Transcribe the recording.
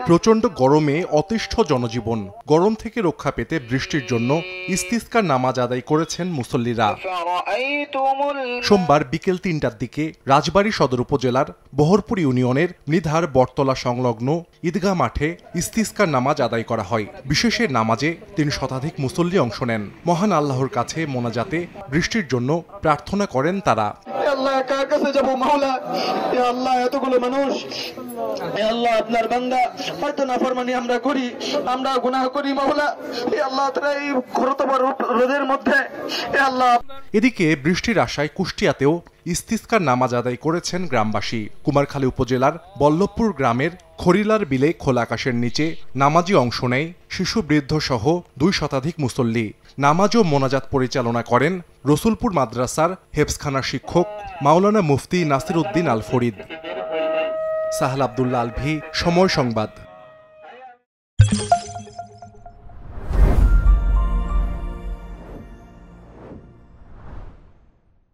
প্রচণ্ড গরমে অতিষ্ঠ জনজীবন। গরম থেকে রক্ষা পেতে বৃষ্টির জন্য ইস্তিসকার নামাজ আদায় করেছেন মুসল্লিরা। সোমবার বিকেল ৩টার দিকে রাজবাড়ী সদর উপজেলার বহরপুর ইউনিয়নের মৃধার বটতলা সংলগ্ন ঈদগাহ মাঠে ইস্তিসকার নামাজ আদায় করা হয়। বিশেষের নামাজে ৩ শতাধিক মুসল্লি অংশ নেন। মহান আল্লাহর কাছে মোনাজাতে বৃষ্টির জন্য প্রার্থনা করেন তারা। আল্লাহ কার কাছে যাব মাওলা? হে আল্লাহ, এতগুলো মানুষ, হে আল্লাহ আপনার বান্দা, হয়তো নাফরমানি আমরা করি, আমরা গুনাহ করি মাওলা। হে আল্লাহ, তারা এই ঘোরতর রোদের মধ্যে, হে আল্লাহ। এদিকে বৃষ্টির আশায় কুষ্টিয়াতেও ইস্তিসকার নামাজ আদায় করেছেন গ্রামবাসী। কুমারখালী উপজেলার বল্লভপুর গ্রামের খরিলার বিলে খোলা আকাশের নিচে নামাজে অংশ নেয় শিশু বৃদ্ধ সহ ২ শতাধিক মুসল্লি। নামাজ ও মোনাজাত পরিচালনা করেন রসুলপুর মাদ্রাসার হেফজখানার শিক্ষক মাওলানা মুফতি নাসির উদ্দিন আল ফরিদ। সাহাল আব্দুল্লাহ আলভি, সময় সংবাদ।